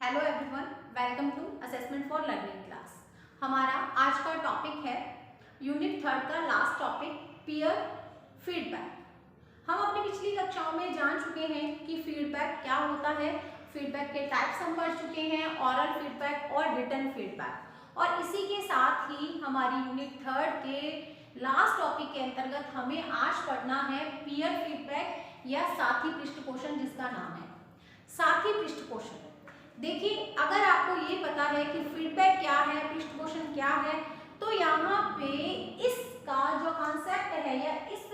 Hello everyone, welcome to assessment for learning class. हमारा आज का टॉपिक है यूनिट 3 का लास्ट टॉपिक पीयर फीडबैक। हम अपनी पिछली कक्षाओं में जान चुके हैं कि फीडबैक क्या होता है, फीडबैक के टाइप्स हम पढ़ चुके हैं, ऑरल फीडबैक और रिटन फीडबैक। और इसी के साथ ही हमारी यूनिट 3 के लास्ट टॉपिक के अंतर्गत हमें आज पढ़ना है पीयर फीडबैक या साथी पृष्ठपोषण, जिसका नाम है साथी पृष्ठपोषण। देखिए, अगर आपको ये पता है कि फीडबैक क्या है, पृष्ठपोषण क्या है, तो यहाँ पे इसका जो कॉन्सेप्ट है या इस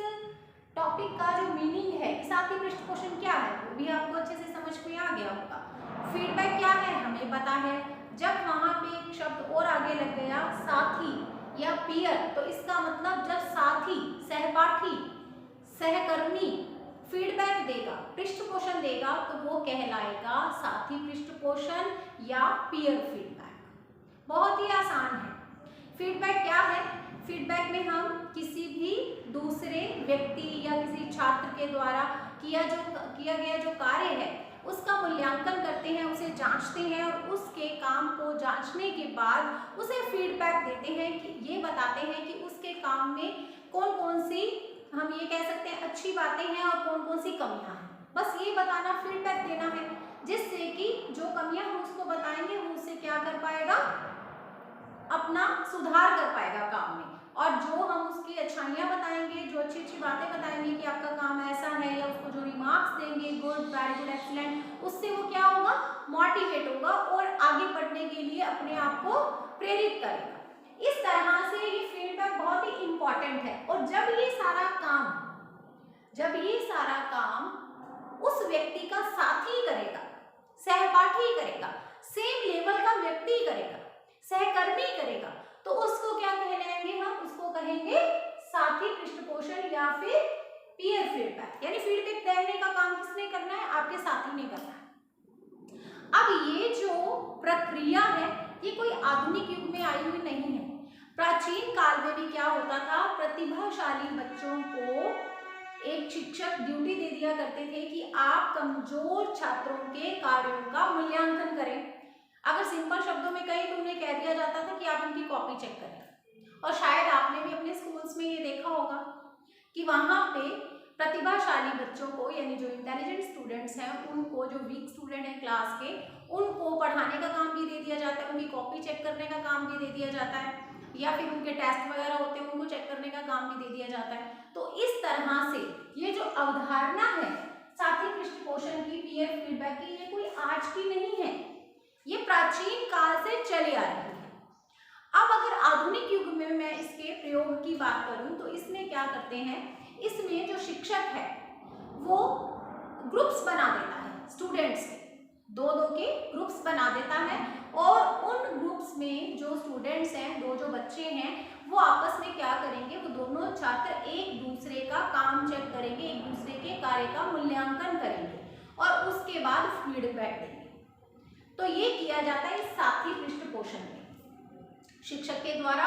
टॉपिक का जो मीनिंग है, साथी पृष्ठपोषण क्या है, वो भी आपको अच्छे से समझ में आ गया होगा। फीडबैक क्या है हमें पता है। जब वहाँ पे एक शब्द और आगे लग गया साथी या पीयर, तो इसका मतलब जब साथी, सहपाठी, सहकर्मी फीडबैक देगा, पृष्ठपोषण देगा, तो वो कहलाएगा साथी पृष्ठपोषण या पीयर फीडबैक। बहुत ही आसान है। फीडबैक क्या है? फीडबैक में हम किसी भी दूसरे व्यक्ति या किसी छात्र के द्वारा किया गया जो कार्य है उसका मूल्यांकन करते हैं, उसे जांचते हैं और उसके काम को जांचने के बाद उसे फीडबैक देते हैं कि ये बताते हैं कि उसके काम में कौन कौन सी, हम ये कह सकते हैं, अच्छी बातें हैं और कौन कौन सी कमियां हैं। बस ये बताना, फीडबैक देना है, जिससे कि जो कमियां हम उसको बताएंगे वो उससे क्या कर पाएगा, अपना सुधार कर पाएगा काम में। और जो हम उसकी अच्छाइयां बताएंगे, जो अच्छी अच्छी बातें बताएंगे कि आपका काम ऐसा है, या उसको जो रिमार्क्स देंगे गुड, वेरी गुड, एक्सीलेंट, उससे वो क्या होगा, मोटिवेट होगा और आगे बढ़ने के लिए अपने आप को प्रेरित करेगा। इस तरह से ये फीडबैक बहुत ही इंपॉर्टेंट है। और जब ये सारा काम उस व्यक्ति का साथी करेगा, सहपाठी करेगा, सेम लेवल का व्यक्ति करेगा, सहकर्मी करेगा, तो उसको क्या कहलाएंगे हम? उसको कहेंगे साथी पृष्ठपोषण या फिर पीयर फीडबैक। यानी फीडबैक देने का काम किसने करना है? आपके साथी ने करना है। अब ये जो प्रक्रिया है ये कोई आधुनिक युग में आई हुई नहीं है। प्राचीन काल में भी क्या होता था, प्रतिभाशाली बच्चों को एक शिक्षक ड्यूटी दे दिया करते थे कि आप कमजोर छात्रों के कार्यों का मूल्यांकन करें। अगर सिंपल शब्दों में कहें तो उन्हें कह दिया जाता था कि आप उनकी कॉपी चेक करें। और शायद आपने भी अपने स्कूल्स में ये देखा होगा कि वहाँ पे प्रतिभाशाली बच्चों को, यानी जो इंटेलिजेंट स्टूडेंट्स हैं उनको, जो वीक स्टूडेंट हैं क्लास के, उनको पढ़ाने का काम भी दे दिया जाता है, उनकी कॉपी चेक करने का काम भी दे दिया जाता है, या फिर उनके टेस्ट वगैरह होते हैं उनको चेक करने का काम भी दे दिया जाता है। तो इस तरह से ये जो अवधारणा है साथी पृष्ठपोषण की, पीयर फीडबैक की, ये कोई आज की नहीं है, ये प्राचीन काल से चली आ रही है। अब अगर आधुनिक युग में मैं इसके प्रयोग की बात करूं तो इसमें क्या करते हैं, इसमें जो शिक्षक है वो ग्रुप्स बना देता है, स्टूडेंट्स के दो के ग्रुप्स बना देता है, और उन ग्रुप्स में जो स्टूडेंट्स हैं, जो बच्चे हैं, वो आपस में क्या करेंगे, वो दोनों छात्र एक दूसरे का काम चेक करेंगे, एक दूसरे के कार्य का मूल्यांकन करेंगे और उसके बाद फीडबैक देंगे। तो ये किया जाता है साथी पृष्ठपोषण में। शिक्षक के द्वारा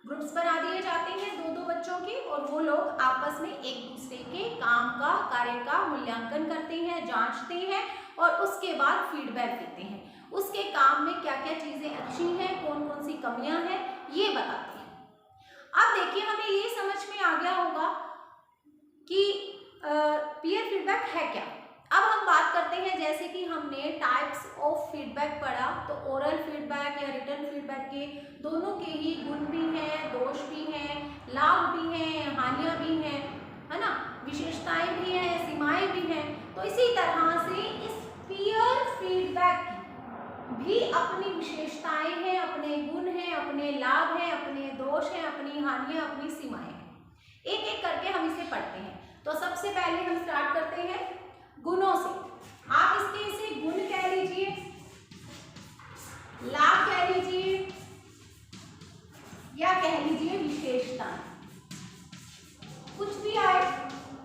ग्रुप्स बना दिए जाते हैं दो बच्चों के, और वो लोग आपस में एक दूसरे के काम का, कार्य का मूल्यांकन करते हैं, जांचते हैं और उसके बाद फीडबैक देते हैं। उसके काम में क्या क्या चीजें अच्छी हैं, कौन कौन सी कमियां हैं, ये बताते हैं। अब देखिए, हमें ये समझ में आ गया होगा कि पीयर फीडबैक है क्या। अब हम बात करते हैं, जैसे कि हमने टाइप्स ऑफ फीडबैक पढ़ा, तो ओरल फीडबैक या रिटन फीडबैक के दोनों के ही गुण भी हैं, दोष भी हैं, लाभ भी हैं, हानियां भी हैं, है ना, विशेषताएं भी हैं, सीमाएं भी हैं। तो इसी तरह से इस पीयर फीडबैक भी अपनी विशेषताएं हैं, अपने गुण हैं, अपने लाभ हैं, अपने दोष हैं, अपनी हानियां, अपनी सीमाएं हैं। एक एक करके हम इसे पढ़ते हैं। तो सबसे पहले हम स्टार्ट करते हैं गुणों से। आप इसके इसे गुण कह लीजिए, लाभ कह लीजिए, या कह लीजिए विशेषता, कुछ भी आए,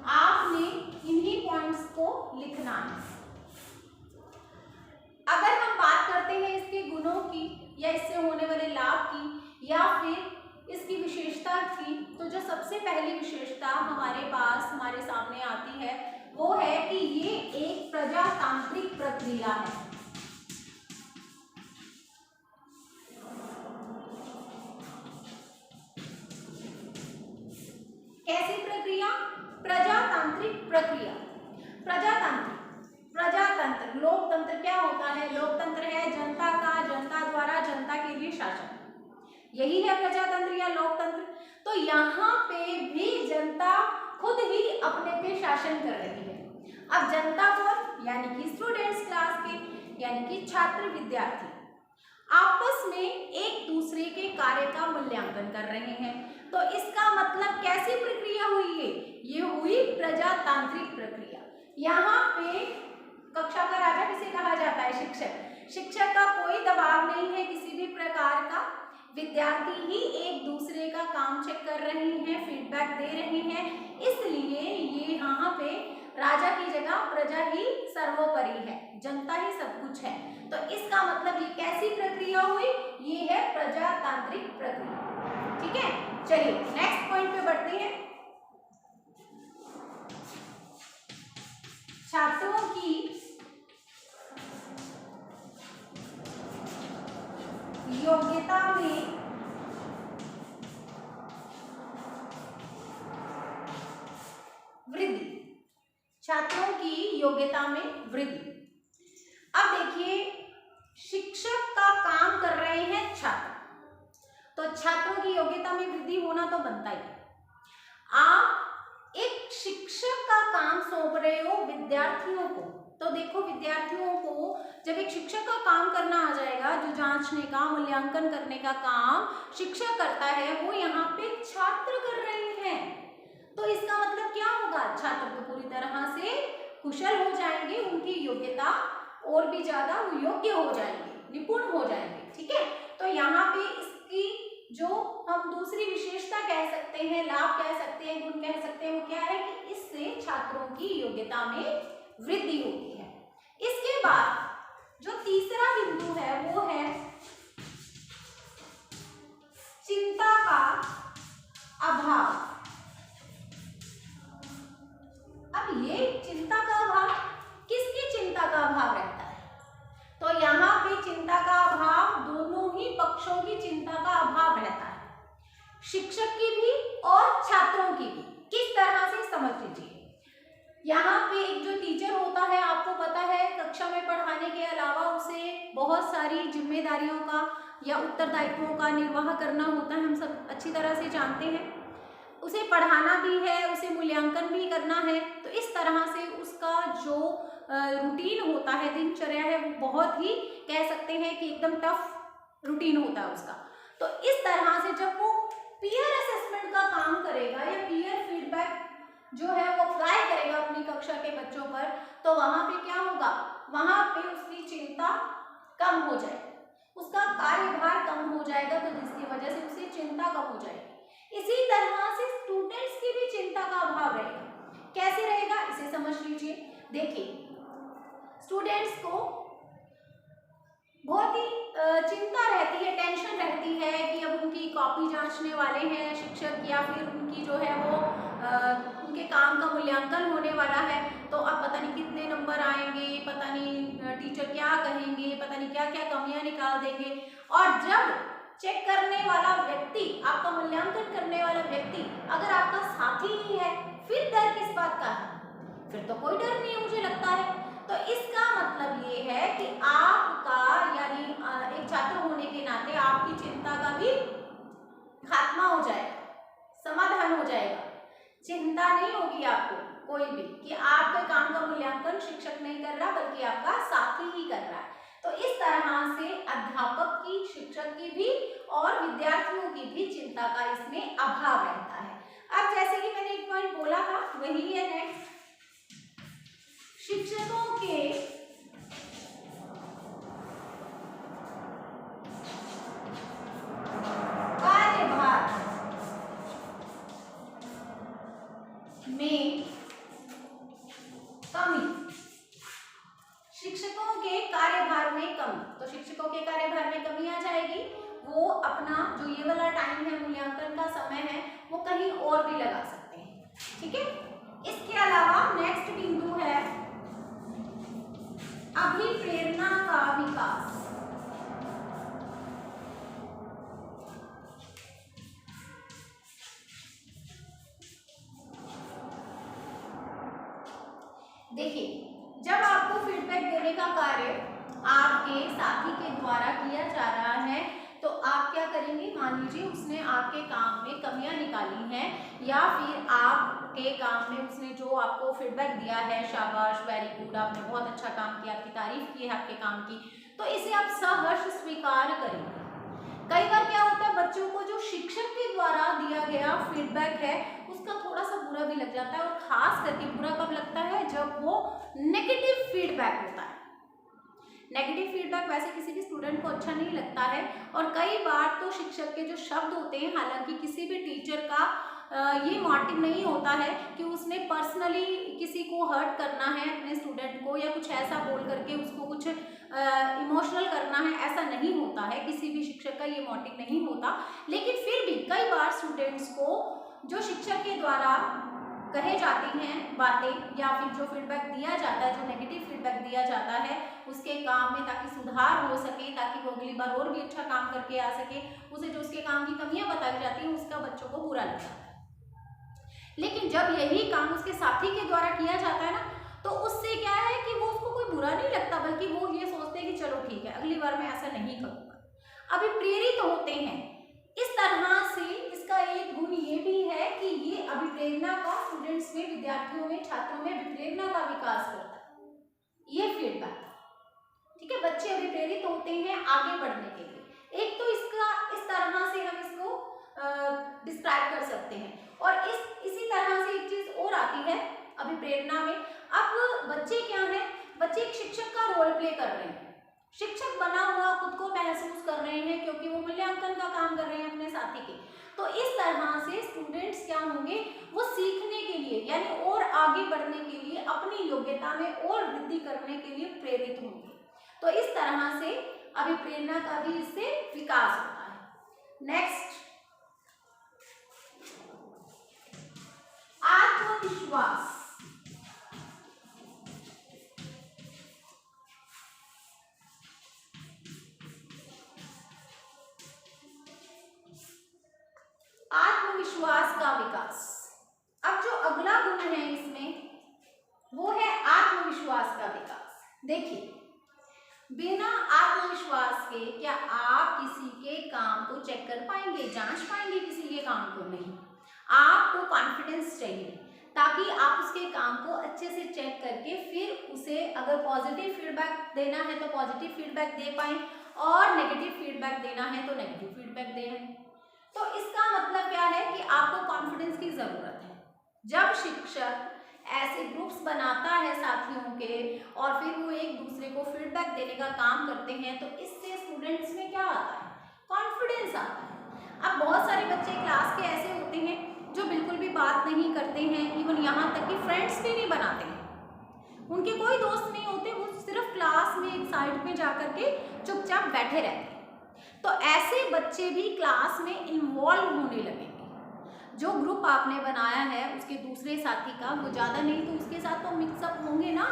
आपने इन्हीं पॉइंट्स को लिखना है। अगर हम बात करते हैं इसके गुणों की, या इससे होने वाले लाभ की, या फिर इसकी विशेषता की, तो जो सबसे पहली विशेषता हमारे पास, हमारे सामने आती है, वो है कि ये एक प्रजातांत्रिक प्रक्रिया है। प्रक्रिया। प्रजातंत्र, प्रजातंत्र, लोकतंत्र क्या होता है? लोकतंत्र है जनता का, जनता द्वारा जनता के लिए शासन, यही है प्रजातंत्र या लोकतंत्र। तो यहाँ पे भी जनता खुद ही अपने पे शासन कर रही है। अब जनता कौन? यानी कि स्टूडेंट्स, क्लास के, यानी कि छात्र विद्यार्थी आपस में एक दूसरे के कार्य का मूल्यांकन कर रहे हैं। तो इसका मतलब कैसी प्रक्रिया हुई है? ये हुई प्रजातांत्रिक प्रक्रिया। यहाँ पे कक्षा का राजा किसे कहा जाता है? शिक्षक। शिक्षक का कोई दबाव नहीं है किसी भी प्रकार का, विद्यार्थी ही एक दूसरे का काम चेक कर रहे हैं, फीडबैक दे रहे हैं, इसलिए ये यहाँ पे राजा की जगह प्रजा ही सर्वोपरि है, जनता ही सब कुछ है। तो इसका मतलब ये कैसी प्रक्रिया हुई? ये है प्रजातांत्रिक प्रक्रिया। ठीक है, चलिए नेक्स्ट पॉइंट पे बढ़ते हैं। छात्रों की योग्यता में वृद्धि, छात्रों की योग्यता में वृद्धि। अब देखिए, शिक्षक का काम कर रहे हैं छात्र, तो छात्रों की योग्यता में वृद्धि होना तो बनता ही है। आप एक शिक्षक का काम सौंप रहे हो विद्यार्थियों को, तो देखो विद्यार्थियों को जब एक शिक्षक का काम करना आ जाएगा, जो जांचने का, मूल्यांकन करने का काम शिक्षक करता है, वो यहाँ पे छात्र कर रहे हैं। तो इसका मतलब क्या होगा? छात्र तो पूरी तरह से कुशल हो जाएंगे, उनकी योग्यता और भी ज्यादा योग्य हो जाएंगे, निपुण हो जाएंगे। ठीक है, तो यहाँ पे इसकी जो हम दूसरी विशेषता कह सकते हैं, लाभ कह सकते हैं, गुण कह सकते हैं, वो क्या है कि इससे छात्रों की योग्यता में वृद्धि होती है। इसके बाद जो तीसरा बिंदु है वो है चिंता का अभाव। अब ये चिंता का अभाव, किसकी चिंता का अभाव रहता है? तो यहाँ पे चिंता का अभाव दोनों ही पक्षों की चिंता का अभाव रहता है, शिक्षक की भी और छात्रों की भी। किस तरह से समझ लीजिए, यहाँ पे एक जो टीचर होता है, आपको पता है कक्षा में पढ़ाने के अलावा उसे बहुत सारी जिम्मेदारियों का या उत्तरदायित्वों का निर्वाह करना होता है, हम सब अच्छी तरह से जानते हैं। उसे पढ़ाना भी है, उसे मूल्यांकन भी करना है, तो इस तरह से उसका जो रूटीन होता है, दिनचर्या है, वो बहुत ही कह सकते हैं कि एकदम टफ रूटीन होता है उसका। तो इस तरह से जब वो पीयर असेसमेंट का काम करेगा या पीयर फीडबैक जो है वो अप्लाई करेगा अपनी कक्षा के बच्चों पर, तो वहां पे क्या होगा? वहां पे उसकी चिंता कम हो जाएगी, उसका कार्यभार कम हो जाएगा, तो जिसकी वजह से उसे चिंता कम हो जाएगी। इसी तरह से स्टूडेंट्स की भी चिंता का अभाव रहेगा। कैसे रहेगा इसे समझ लीजिए। देखिए, स्टूडेंट्स को बहुत ही चिंता रहती है, टेंशन रहती है कि अब उनकी कॉपी जांचने वाले हैं शिक्षक, या फिर उनकी जो है वो उनके काम का मूल्यांकन होने वाला है, तो अब पता नहीं कितने नंबर आएंगे, पता नहीं टीचर क्या कहेंगे, पता नहीं क्या क्या कमियां निकाल देंगे। और जब चेक करने वाला व्यक्ति, आपका मूल्यांकन करने वाला व्यक्ति अगर आपका साथी ही है, फिर डर किस बात का है? फिर तो कोई डर नहीं मुझे लगता है। तो इसका मतलब ये है कि आपका, यानी एक छात्र होने के नाते आपकी चिंता का भी खात्मा हो जाएगा, समाधान हो जाएगा। चिंता नहीं होगी आपको कोई भी कि आपके काम का मूल्यांकन शिक्षक नहीं कर रहा, बल्कि आपका साथी ही कर रहा है। तो इस तरह से अध्यापक की, शिक्षक की भी और विद्यार्थियों की भी चिंता का इसमें अभाव रहता है। अब जैसे कि मैंने एक पॉइंट बोला था, वही है नेक्स्ट, शिक्षकों के कार्यभार में कमी। शिक्षकों के कार्यभार में कमी, तो शिक्षकों के कार्यभार में कमी आ जाएगी। वो अपना जो ये वाला टाइम है, मूल्यांकन का समय है, वो कहीं और भी लगा सकते हैं। ठीक है, इसके अलावा नेक्स्ट बिंदु है अभिप्रेरणा का विकास। देखिए, जब आपको फीडबैक देने का कार्य आपके साथी के द्वारा किया जा रहा है तो आप क्या करेंगे, मान लीजिए उसने आपके काम में कमियां निकाली हैं या फिर आपके काम में उसने जो आपको फीडबैक दिया है, शाबाश, वेरी गुड, आपने बहुत अच्छा काम किया, आपकी तारीफ की है आपके काम की, तो इसे आप सहर्ष स्वीकार करेंगे। कई बार क्या होता है, बच्चों को जो शिक्षक के द्वारा दिया गया फीडबैक है उसका थोड़ा सा बुरा भी लग जाता है, और खास करके बुरा कब लगता है, जब वो नेगेटिव फीडबैक होता है। नेगेटिव फीडबैक वैसे किसी भी स्टूडेंट को अच्छा नहीं लगता है, और कई बार तो शिक्षक के जो शब्द होते हैं, हालांकि किसी भी टीचर का ये मोटिव नहीं होता है कि उसने पर्सनली किसी को हर्ट करना है अपने स्टूडेंट को, या कुछ ऐसा बोल करके उसको कुछ इमोशनल करना है, ऐसा नहीं होता है, किसी भी शिक्षक का ये मोटिव नहीं होता। लेकिन फिर भी कई बार स्टूडेंट्स को जो शिक्षक के द्वारा कहे जाती हैं बातें या फिर जो फीडबैक दिया जाता है, जो नेगेटिव फीडबैक दिया जाता है उसके काम में, ताकि सुधार हो सके, ताकि वो अगली बार और भी अच्छा काम करके आ सके, उसे जो उसके काम की कमियां बताई जाती हैं उसका बच्चों को बुरा लगता है। लेकिन जब यही काम उसके साथी के द्वारा किया जाता है ना, तो उससे क्या है कि वो उसको कोई बुरा नहीं लगता, बल्कि वो ये सोचते हैं कि चलो ठीक है, अगली बार मैं ऐसा नहीं करूँगा, अभी प्रेरित होते हैं। इस तरह से इसका एक गुण ये भी है कि ये अभिप्रेरणा का स्टूडेंट्स में, विद्यार्थियों में, छात्रों में अभिप्रेरणा का विकास करता है, ये फीडबैक। ठीक है, बच्चे अभिप्रेरित होते हैं आगे बढ़ने के लिए। एक तो इसका इस तरह से हम इसको डिस्क्राइब कर सकते हैं, और इसी तरह से एक चीज और आती है अभिप्रेरणा में। अब बच्चे क्या है, बच्चे एक शिक्षक का रोल प्ले कर रहे हैं, शिक्षक बना हुआ खुद को महसूस कर रहे हैं, क्योंकि वो मूल्यांकन का काम कर रहे हैं अपने साथी के। तो इस तरह से स्टूडेंट्स क्या होंगे, वो सीखने के लिए, यानी और आगे बढ़ने के लिए, अपनी योग्यता में और वृद्धि करने के लिए प्रेरित होंगे। तो इस तरह से अभिप्रेरणा का भी इससे विकास होता है। नेक्स्ट, आत्मविश्वास। आत्मविश्वास का विकास। अब जो अगला गुण है इसमें वो है आत्मविश्वास का विकास। देखिए, बिना आत्मविश्वास के क्या आप किसी के काम को चेक कर पाएंगे, जांच पाएंगे किसी के काम को? नहीं। आपको कॉन्फिडेंस चाहिए ताकि आप उसके काम को अच्छे से चेक करके फिर उसे अगर पॉजिटिव फीडबैक देना है तो पॉजिटिव फीडबैक दे पाए, और नेगेटिव फीडबैक देना है तो नेगेटिव फीडबैक दें। तो इसका मतलब क्या है कि आपको कॉन्फिडेंस की जरूरत है। जब शिक्षक ऐसे ग्रुप्स बनाता है साथियों के, और फिर वो एक दूसरे को फीडबैक देने का काम करते हैं, तो इससे स्टूडेंट्स में क्या आता है, कॉन्फिडेंस आता है। अब बहुत सारे बच्चे क्लास के ऐसे होते हैं जो बिल्कुल भी बात नहीं करते हैं, इवन यहाँ तक कि फ्रेंड्स भी नहीं बनाते हैं, उनके कोई दोस्त नहीं होते, वो सिर्फ क्लास में एक साइड में जाकर के चुपचाप बैठे रहते हैं। तो ऐसे बच्चे भी क्लास में इन्वॉल्व होने लगेंगे। जो ग्रुप आपने बनाया है उसके दूसरे साथी का, वो ज़्यादा नहीं तो उसके साथ तो मिक्सअप होंगे ना,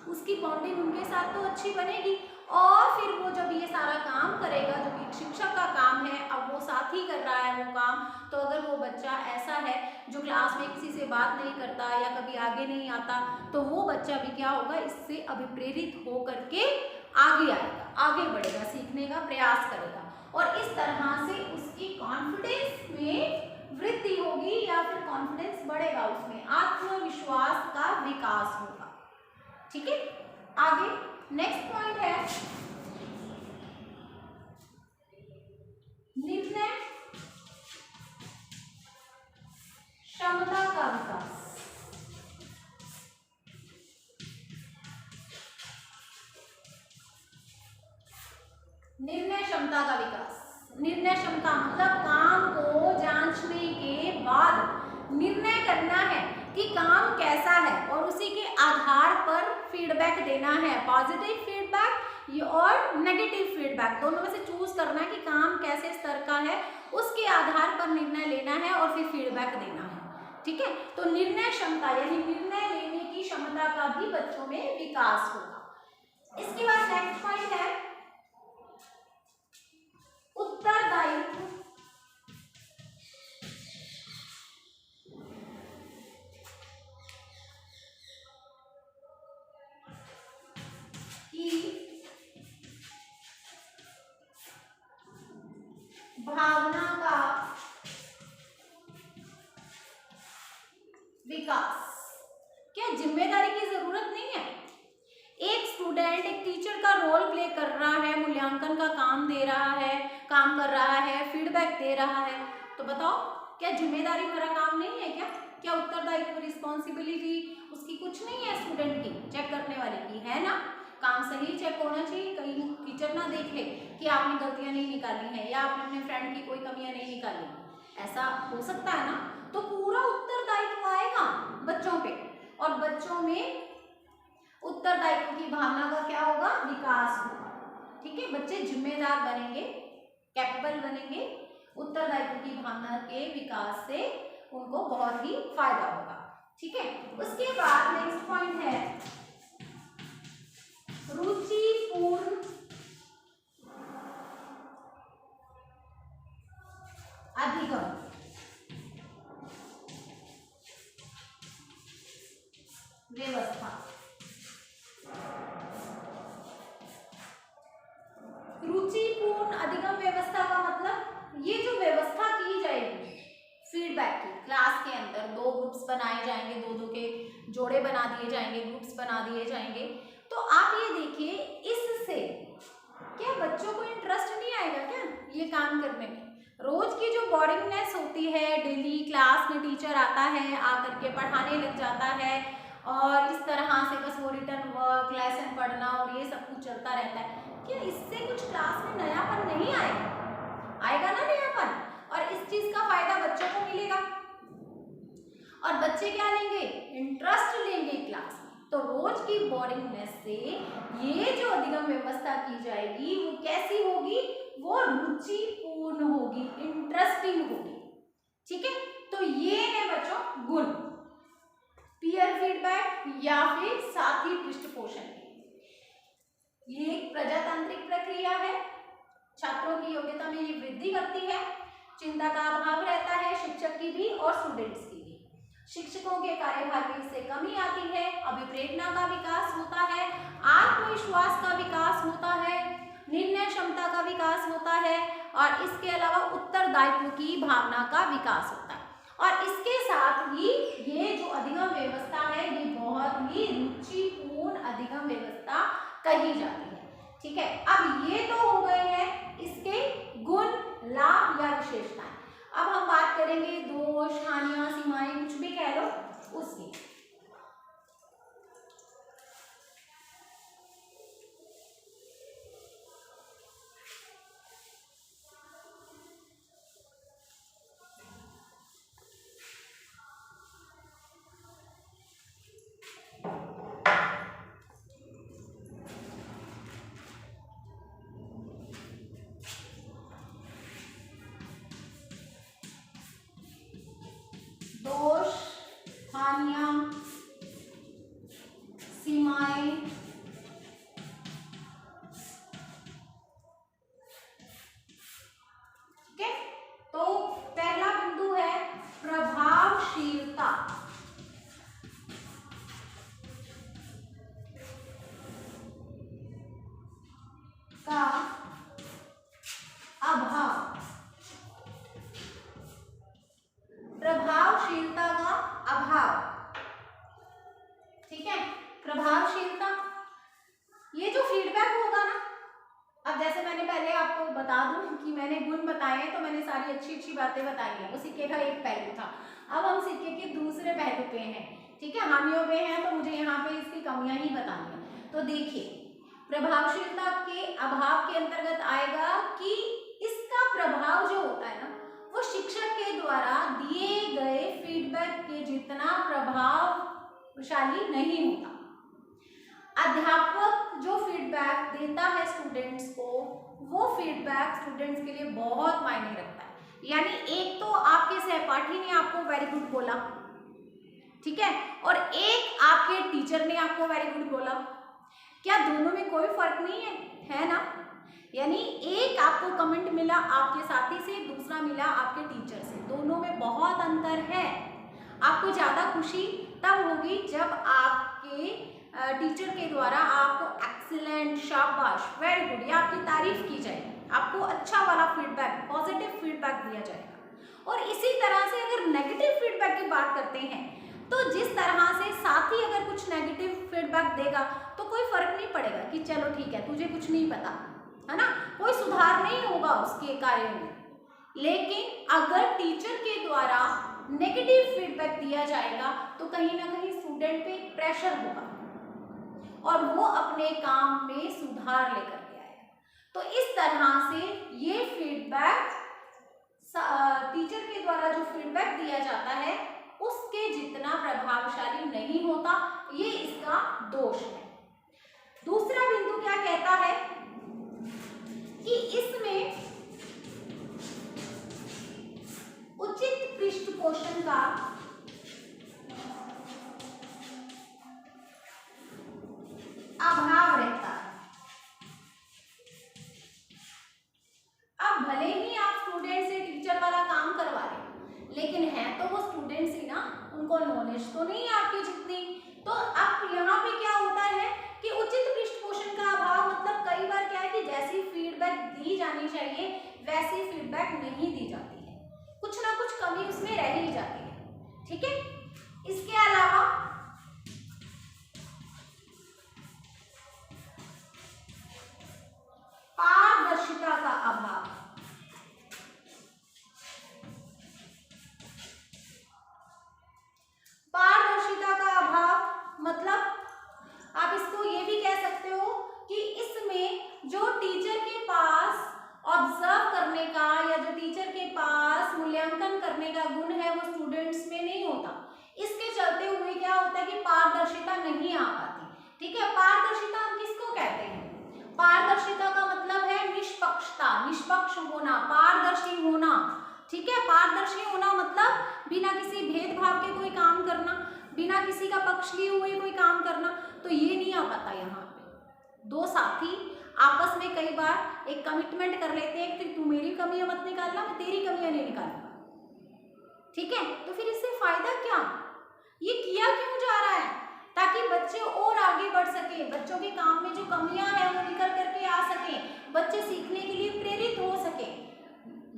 उसकी बॉन्डिंग उनके साथ तो अच्छी बनेगी, और फिर वो जब ये सारा काम करेगा जो कि शिक्षक का काम है, अब वो साथी कर रहा है वो काम, तो अगर वो बच्चा ऐसा है जो क्लास में किसी से बात नहीं करता या कभी आगे नहीं आता, तो वो बच्चा भी क्या होगा, इससे अभिप्रेरित हो करके आगे आएगा, आगे बढ़ेगा, सीखने का प्रयास करेगा, और इस तरह से उसकी कॉन्फिडेंस में वृद्धि होगी या फिर कॉन्फिडेंस बढ़ेगा, उसमें आत्मविश्वास का विकास होगा। ठीक है, आगे नेक्स्ट पॉइंट है निर्णय क्षमता का विकास। निर्णय क्षमता का विकास, निर्णय क्षमता मतलब काम को जांचने के बाद निर्णय करना है कि काम कैसा है, और उसी के आधार पर फीडबैक देना है, पॉजिटिव फीडबैक और नेगेटिव फीडबैक, दोनों में से चूज करना है कि काम कैसे स्तर का है, उसके आधार पर निर्णय लेना है और फिर फीडबैक देना है। ठीक है, तो निर्णय क्षमता यानी निर्णय लेने की क्षमता का भी बच्चों में विकास होगा। इसके बाद नेक्स्ट पॉइंट है उत्तरदायित्व। भावना का विकास। क्या जिम्मेदारी की जरूरत नहीं है? एक स्टूडेंट एक टीचर का रोल प्ले कर रहा है, मूल्यांकन का काम दे रहा है, काम कर रहा है, फीडबैक दे रहा है, तो बताओ क्या जिम्मेदारी भरा काम नहीं है? क्या उत्तरदायित्व, रिस्पॉन्सिबिलिटी उसकी कुछ नहीं है स्टूडेंट की, चेक करने वाले की, है ना? काम सही चेक होना चाहिए, कहीं टीचर ना देख ले कि आपने गलतियां नहीं निकाली हैं या आपने अपने फ्रेंड की कोई कमियां नहीं निकाली, ऐसा हो सकता है ना? तो पूरा उत्तरदायित्व आएगा बच्चों पे, और बच्चों में उत्तरदायित्व की भावना का क्या होगा? विकास होगा। ठीक है, बच्चे जिम्मेदार बनेंगे, कैपेबल बनेंगे, उत्तरदायित्व की भावना के विकास से उनको बहुत ही फायदा होगा। ठीक है, उसके बाद नेक्स्ट पॉइंट है रुचिपूर्ण अधिगम। व्यवस्था, रुचिपूर्ण अधिगम व्यवस्था का मतलब ये जो व्यवस्था की जाएगी फीडबैक की, क्लास के अंदर दो ग्रुप्स बनाए जाएंगे, दो दो के जोड़े बना दिए जाएंगे, ग्रुप्स बना दिए जाएंगे, तो आप ये देखिए इससे क्या बच्चों को इंटरेस्ट नहीं आएगा क्या ये काम करने में? रोज की जो बोरिंगनेस होती है, डेली क्लास में टीचर आता है, आकर के पढ़ाने लग जाता है और इस तरह से बस वो रिटर्न वर्क, लेसन पढ़ना और ये सब कुछ चलता रहता है, क्या इससे कुछ क्लास में नयापन नहीं आएगा? आएगा ना नयापन, और इस चीज का फायदा बच्चों को मिलेगा और बच्चे क्या लेंगे? इंटरेस्ट लेंगे क्लास में। तो रोज की बोरिंगनेस से ये जो अधिगम व्यवस्था की जाएगी वो कैसी होगी? वो रुचिपूर्ण होगी, इंटरेस्टिंग होगी। ठीक है, तो ये है बच्चों गुण, पीयर फीडबैक या फिर साथी पृष्ठपोषण। ये एक प्रजातांत्रिक प्रक्रिया है, छात्रों की योग्यता में ये वृद्धि करती है, चिंता का अभाव रहता है शिक्षक की भी और स्टूडेंट्स की भी, शिक्षकों के कार्यभार में इससे कमी आती है, अभिप्रेरणा का विकास होता है, आत्मविश्वास का विकास होता है, निर्णय क्षमता का विकास होता है और इसके अलावा उत्तरदायित्व की भावना का विकास होता है। और इसके साथ ही ये जो अधिगम व्यवस्था है ये बहुत ही रुचिपूर्ण अधिगम व्यवस्था कही जाती है। ठीक है, अब ये तो हो गए हैं इसके गुण, लाभ या विशेषताएं। अब हम बात करेंगे दोष, हानियां, सीमाएं, कुछ भी कह लो उसकी। दोष, हानियां, सीमाएं, ठीक है। तो पहला बिंदु है प्रभावशीलता का अभाव, प्रभावशीलता का अभाव। ठीक है, प्रभावशीलता, ये जो फीडबैक होगा ना, अब जैसे मैंने पहले आपको बता दूं कि मैंने गुण बताए हैं तो मैंने सारी अच्छी अच्छी बातें बताई हैं, वो सिक्के का एक पहलू था। अब हम सिक्के के दूसरे पहलू पे हैं। ठीक है, हानियों पे हैं तो मुझे यहाँ पे इसकी कमियां ही बतानी है। तो देखिए, प्रभावशीलता के अभाव के अंतर्गत आएगा कि इसका प्रभाव जो होता है ना वो शिक्षक के द्वारा दिए गए फीडबैक के जितना प्रभावशाली नहीं होता। अध्यापक जो फीडबैक देता है स्टूडेंट्स को, वो फीडबैक स्टूडेंट्स के लिए बहुत मायने रखता है। यानी एक तो आपके सहपाठी ने आपको वेरी गुड बोला, ठीक है, और एक आपके टीचर ने आपको वेरी गुड बोला, क्या दोनों में कोई फर्क नहीं है ना? यानी एक आपको कमेंट मिला आपके साथी से, दूसरा मिला आपके टीचर से, दोनों में बहुत अंतर है। आपको ज्यादा खुशी तब होगी जब आपके टीचर के द्वारा आपको एक्सीलेंट, शाबाश, वेरी गुड, ये आपकी तारीफ की जाएगी, आपको अच्छा वाला फीडबैक, पॉजिटिव फीडबैक दिया जाएगा। और इसी तरह से अगर नेगेटिव फीडबैक की बात करते हैं तो जिस तरह से साथी अगर कुछ नेगेटिव फीडबैक देगा तो कोई फर्क नहीं पड़ेगा कि चलो ठीक है, तुझे कुछ नहीं पता, है ना, कोई सुधार नहीं होगा उसके कार्य में। लेकिन अगर टीचर के द्वारा नेगेटिव फीडबैक दिया जाएगा तो कहीं ना कहीं स्टूडेंट पे प्रेशर होगा और वो अपने काम में सुधार लेकर के आएगा। तो इस तरह से ये फीडबैक, टीचर के द्वारा जो फीडबैक दिया जाता है उसके जितना प्रभावशाली नहीं होता, ये इसका दोष है। दूसरा बिंदु क्या कहता है कि इसमें उचित पृष्ठपोषण का अभाव रहता है। अब भले ही आप स्टूडेंट से टीचर वाला काम करवा रहे हैं, लेकिन है तो वो स्टूडेंट्स ही ना, उनको नॉलेज तो नहीं है आपकी जितनी। तो अब यहाँ पे क्या होता है कि उचित पृष्ठपोषण का अभाव, मतलब कई बार क्या है कि जैसी फीडबैक दी जानी चाहिए वैसी फीडबैक नहीं दी जाती है, कुछ ना कुछ कमी उसमें रह ही जाती है। ठीक है, इसके अलावा पारदर्शिता का अभाव, पारदर्शिता का अभाव मतलब आप इसको ये भी कह सकते हो कि इसमें जो टीचर के पास ऑब्जर्व करने का या जो टीचर के पास मूल्यांकन करने का गुण है वो स्टूडेंट्स में नहीं होता। इसके चलते हुए क्या होता है कि पारदर्शिता नहीं आ पाती। ठीक है, पारदर्शिता हम किसको कहते हैं? पारदर्शिता का मतलब है निष्पक्षता, निष्पक्ष होना, पारदर्शी होना। ठीक है, पारदर्शी होना मतलब बिना किसी भेदभाव के कोई काम करना, बिना किसी का पक्ष लिए हुए कोई काम करना, तो ये नहीं आ पाता। यहाँ पे दो साथी आपस में कई बार एक कमिटमेंट कर लेते हैं कि तू मेरी कमियां मत निकालना, मैं तेरी कमियां नहीं निकालूंगा। ठीक है, तो फिर इससे फायदा क्या? ये किया क्यों जा रहा है? ताकि बच्चे और आगे बढ़ सके, बच्चों के काम में जो कमियां हैं वो निकल करके आ सके, बच्चे सीखने के लिए प्रेरित हो सके,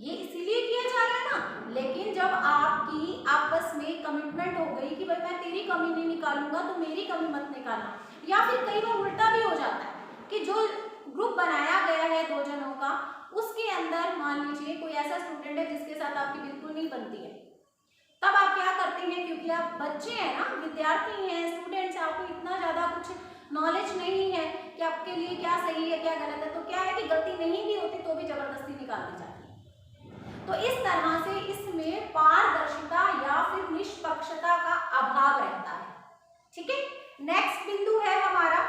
ये इसीलिए किया जा रहा है ना। लेकिन जब आपकी आपस में कमिटमेंट हो गई कि भाई मैं तेरी कमी नहीं निकालूंगा, तो मेरी कमी मत निकालना, या फिर कई बार उल्टा भी हो जाता है कि जो ग्रुप बनाया गया है दो जनों का, उसके अंदर मान लीजिए कोई ऐसा स्टूडेंट है जिसके साथ आपकी बिल्कुल नहीं बनती है, तब आप क्या करते हैं, क्योंकि आप बच्चे हैं ना, विद्यार्थी हैं, स्टूडेंट्स, आपको इतना ज़्यादा कुछ नॉलेज नहीं है कि आपके लिए क्या सही है क्या गलत है, तो क्या है कि गलती नहीं भी होती तो भी जबरदस्ती निकाल दी जाती है। तो इस तरह से इसमें पारदर्शिता या फिर निष्पक्षता का अभाव रहता है। ठीक है, नेक्स्ट बिंदु है हमारा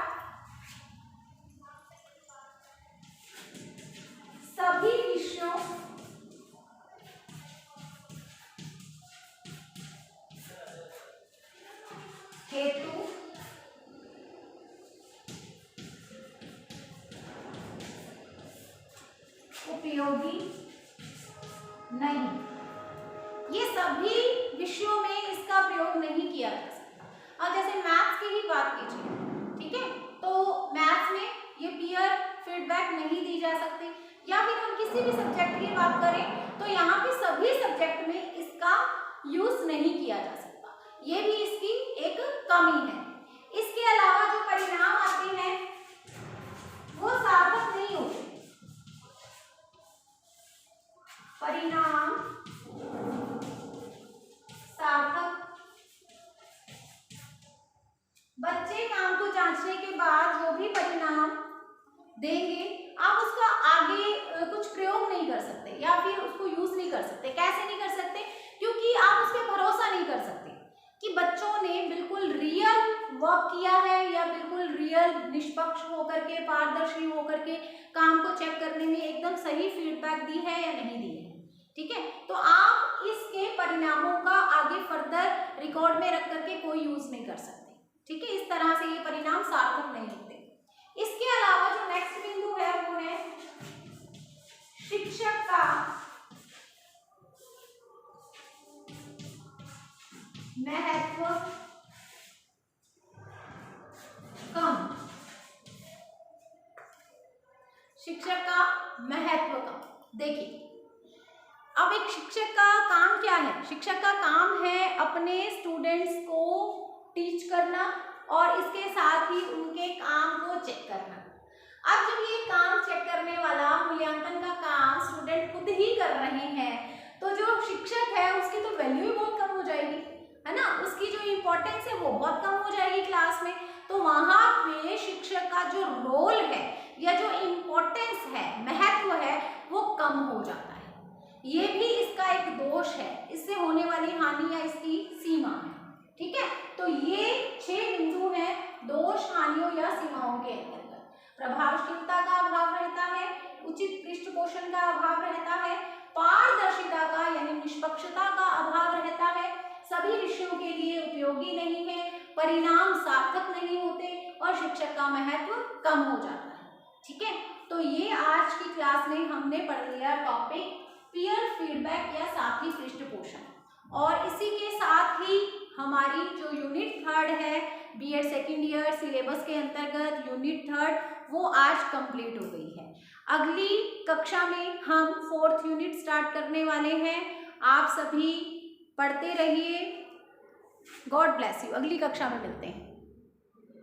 सभी विषयों हेतु उपयोगी नहीं। ये सभी विषयों में इसका प्रयोग नहीं किया जा सकता। अब जैसे मैथ्स की ही बात कीजिए, ठीक है, तो मैथ्स में ये पीयर फीडबैक नहीं दी जा सकती, या फिर हम किसी भी सब्जेक्ट की बात करें तो यहाँ पे सभी सब्जेक्ट में इसका यूज नहीं किया जा सकता, ये भी इसकी एक कमी है। इसके अलावा जो परिणाम आते हैं वो सार्थक नहीं होते। परिणाम सार्थक, बच्चे काम को जांचने के बाद जो भी परिणाम देंगे आप उसका आगे कुछ प्रयोग नहीं कर सकते या फिर उसको यूज नहीं कर सकते। कैसे नहीं कर सकते? क्योंकि आप उस पर भरोसा नहीं कर सकते कि बच्चों ने बिल्कुल रियल वर्क किया है या बिल्कुल रियल निष्पक्ष होकर के, पारदर्शी होकर के काम को चेक करने में एकदम सही फीडबैक दी है या नहीं दी है। ठीक है, तो आप इसके परिणामों का आगे फर्दर रिकॉर्ड में रख करके कोई यूज नहीं कर सकते। ठीक है, इस तरह से ये परिणाम सार्थक नहीं होते। इसके अलावा जो नेक्स्ट बिंदु है वो है शिक्षक का महत्व शिक्षक का महत्व का। देखिए, अब एक शिक्षक का काम क्या है? शिक्षक का काम है अपने स्टूडेंट्स को टीच करना और इसके साथ ही उनके काम को चेक करना। अब जब ये काम चेक करने वाला मूल्यांकन का काम स्टूडेंट खुद ही कर रहे हैं, तो जो शिक्षक है उसकी तो वैल्यू ही बहुत कम हो जाएगी, है ना। उसकी जो इम्पोर्टेंस है वो बहुत कम हो जाएगी क्लास में। तो वहां पे शिक्षक का जो रोल है या जो इम्पोर्टेंस है, महत्व है, वो कम हो जाता है। ये भी इसका एक दोष है, इससे होने वाली हानि या इसकी सीमा है। ठीक है, तो ये 6 बिंदु हैं दोष, हानियों या सीमाओं के अंतर्गत। प्रभावशीलता का अभाव रहता है, उचित पृष्ठपोषण का अभाव रहता है, पारदर्शिता का यानी निष्पक्षता का अभाव रहता है, सभी विषयों के लिए उपयोगी नहीं है, परिणाम सार्थक नहीं होते और शिक्षक का महत्व कम हो जाता है। ठीक है, तो ये आज की क्लास में हमने पढ़ लिया टॉपिक पीयर फीडबैक या साथी पृष्ठपोषण। और इसी के साथ ही हमारी जो यूनिट 3 है बीएड सेकेंड ईयर सिलेबस के अंतर्गत यूनिट 3 वो आज कंप्लीट हो गई है। अगली कक्षा में हम 4th यूनिट स्टार्ट करने वाले हैं। आप सभी पढ़ते रहिए। God bless you. अगली कक्षा में मिलते हैं।